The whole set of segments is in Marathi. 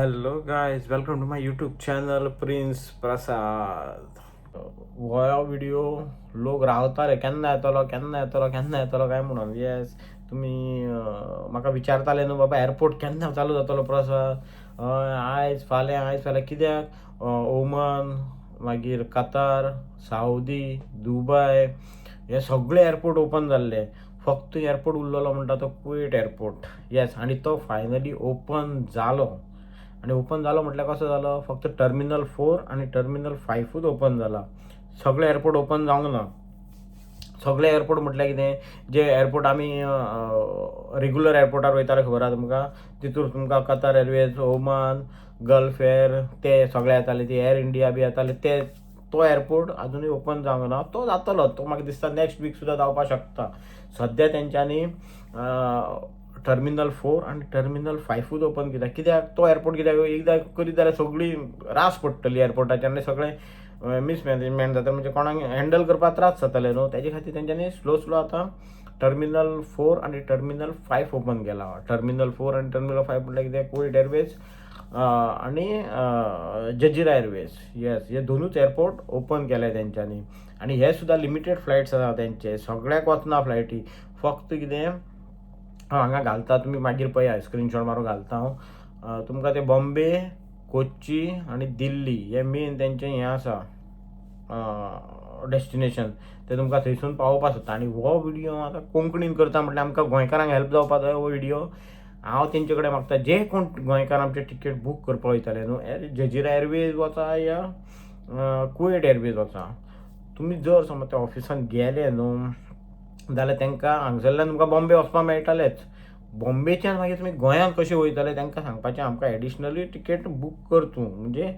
Hello guys, welcome to my YouTube channel Prince Prasad. हो व्हिडिओ लोक रावताले केन्ना येतलो काय म्हणून. येस, तुम्ही म्हाका विचारताले न्हू बाबा एअरपोर्ट केन्ना चालू जातलो प्रसाद. आयज फाल्यां कित्याक ओमान, मागीर कतार, सावदी, दुबय हे सगळे एअरपोर्ट ओपन जाल्ले. फक्त एअरपोर्ट उरलेलो म्हणटा तो कुवेट एअरपोर्ट. येस, आणि तो फायनली ओपन जालो. आणि ओपन झालं म्हटलं कसं झालं, फक्त टर्मिनल 4 आणि टर्मिनल 5च ओपन झाला. सगळे एअरपोर्ट ओपन जावंक ना. सगळे एअरपोर्ट म्हटल्यार कितें, जे एअरपोर्ट आमी रेग्युलर एअरपोर्टार वयताले खबर आहा तुमकां, तितूर तुमकां Qatar airways, Oman, gulf air ते सगळे येताले, ती एअर इंडिया बी येताले, ते तो एअरपोर्ट अजुनूय ओपन जावंक ना. तो जातलो, तो म्हाका दिसता नेक्स्ट वीक सुद्दां जावपाक शकता. सद्या तेंच्यांनी टर्मिनल 4 आणि टर्मिनल 5च ओपन कित्याक तो एअरपोर्ट कित्याक एकदां करीत जाल्यार सगळी रास पडटली एअरपोर्टाची आनी सगळें मिसमॅनेजमेंट जाता, म्हणजे कोणाक हँडल करपाक त्रास जातले न्हू. तेजे खातीर तेंच्यांनी स्लो आतां टर्मिनल 4 आणि टर्मिनल 5 ओपन केला. टर्मिनल 4 आणि टर्मिनल 5 म्हटल्यार कितें, कुवेट एअरवेज आणि जजिरा एअरवेज. येस, हे दोनूच एअरपोर्ट ओपन केले तेंच्यांनी. आणि हे सुद्दां लिमिटेड फ्लायट्स आसा तेंचे, सगळ्याक वचना फ्लायटी. फक्त कितें हांगा घालता तुमी, मागीर पळया स्क्रीनशॉट मारून घालता हांव तुमकां. ते बॉम्बे, कोच्ची आणि दिल्ली हे मेन तेंचे हें आसा डेस्टिनेशन. ते तुमकां थंयसून पावोवपाक सोदता. आनी हो व्हिडिओ आतां कोंकणीन करता म्हटल्यार आमकां गोंयकारांक हेल्प जावपाक जाय. हो व्हिडिओ हांव तेंचे कडेन मागता, जे कोण गोंयकार आमचे तिकेट बूक करपाक वयताले न्हू, जजिरा एअरवेज वचा या कुवेट एअरवेज वचा. तुमी जर समज त्या ऑफिसान गेले न्हू जाल्यार तेंकां हांगसरल्यान तुमकां बॉम्बे वचपाक मेळटलेंच. बॉम्बेच्यान मागीर तुमी गोंयांत कशें वयतले तेंकां सांगपाचें, आमकां एडिशनली तिकेट बूक कर तूं. म्हणजे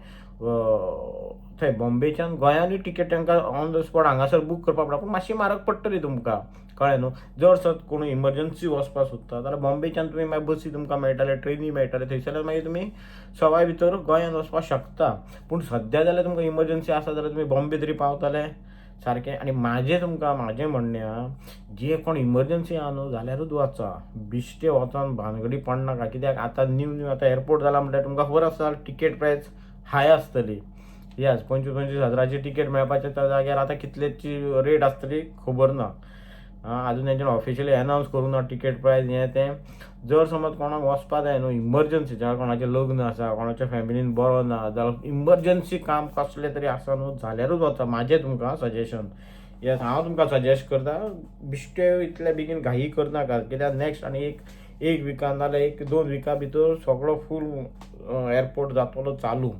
थंय बॉम्बेच्यान गोंयानूय तिकेट तांकां ऑन द स्पॉट हांगासर बूक करपाक पडटा, पूण मातशी म्हारग पडटली तुमकां, कळ्ळें न्हू. जर सत कोण इमर्जन्सी वचपाक सोदता जाल्यार बॉम्बेच्यान तुमी मागीर बसी तुमकां मेळटले, ट्रेनी मेळटले, थंयसरल्यान मागीर तुमी सवाय भितर गोंयांत वचपाक शकता. पूण सद्या जाल्यार तुमकां इमर्जन्सी आसा जाल्यार तुमी बॉम्बे तरी पावतले सारकें. आनी म्हाजें म्हणणें आहा, जे कोण इमर्जन्सी आहा न्हू जाल्यारूच वचा. बिश्टे वचोन भानगडी पडनाका. कित्याक आतां न्यू आतां एअरपोर्ट जाला म्हटल्यार तुमकां खबर आसा टिकेट प्रायस हाय आसतली. येस, 25,000-25,000ची टिकेट मेळपाच्या त्या जाग्यार आतां कितलेची रेट आसतली खबर ना. आजून तेंच्यानी ऑफिशियली अनावन्स करूं ना टिकेट प्रायस हें तें. जर समज कोणाक वचपाक जाय न्हू इमर्जन्सी, जाल्यार कोणाचें लग्न आसा, कोणाच्या फॅमिलीन बरो ना, जाल्यार इमर्जन्सी काम कसलें तरी आसा न्हू जाल्यारूच वचा. म्हाजें तुमकां सजेशन. येस, हांव तुमकां सजेस्ट करता, बिश्टे इतले बेगीन घाई करनाका. कित्याक नेक्स्ट आनी एक विकान नाल्यार 1-2 विका भितर सगळो फूल एअरपोर्ट जातलो चालू.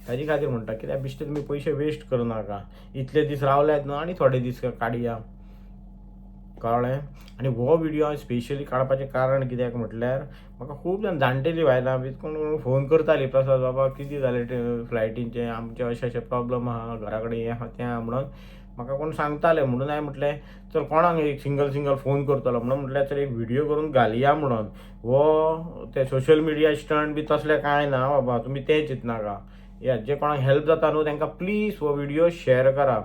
ताजे खातीर म्हणटा, कित्याक बिश्टे तुमी पयशे वेस्ट करनाका. इतले दीस रावल्यात न्हू, आनी थोडे दीस काडया, कळ्ळें. आनी हो व्हिडिओ हांवें स्पेशली काडपाचें कारण कित्याक म्हटल्यार म्हाका खूब जाण जाणटेली बायलां बी कोण फोन करतालीं, प्रसाद बाबा कितें जालें फ्लायटीचें, आमचें अशें प्रॉब्लम आहा, घरा कडेन हें आहा तें आहा म्हणून म्हाका कोण सांगताले. म्हणून हांवें म्हटलें चल कोणाक एक सिंगल फोन करतलो म्हणून म्हटल्यार चल एक व्हिडिओ करून घालया म्हणून. हो ते सोशल मिडिया स्टंट बी तसलें कांय ना बाबा, तुमी तें चिंतनाका. या जे कोणाक हेल्प जाता न्हू तांकां प्लीज हो व्हिडिओ शेअर करा.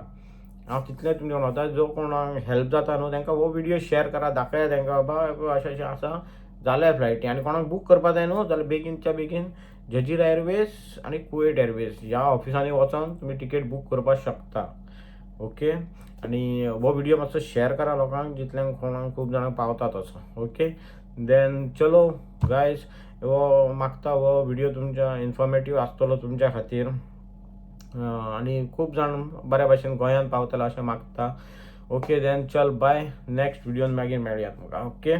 हांव तितलें तुमकां म्हणटा, जो कोणाक हेल्प जाता न्हू तांकां हो व्हिडिओ शेअर करा, दाखया तांकां बाबा अशें आसा जाल्या फ्लायटी. आनी कोणाक बूक करपाक जाय न्हू जाल्यार बेगीनच्या बेगीन जजिरा एअरवेज आनी कुवेट एअरवेज ह्या ऑफिसांनी वचोन तुमी तिकेट बूक करपाक शकता. ओके. आनी हो व्हिडिओ मातसो शेअर करा लोकांक, जितल्यांक कोणाक खूब जाणांक पावता तसो. ओके. देन चलो गायज, हो मागता हो व्हिडिओ तुमच्या इन्फॉर्मेटीव आसतलो तुमच्या खातीर, आनी खूब जाण बऱ्या भाशेन गोंयांत पावतले अशें मागता. ओके, देन चल बाय. नेक्स्ट व्हिडिओन मागीर मेळया तुमकां. ओके.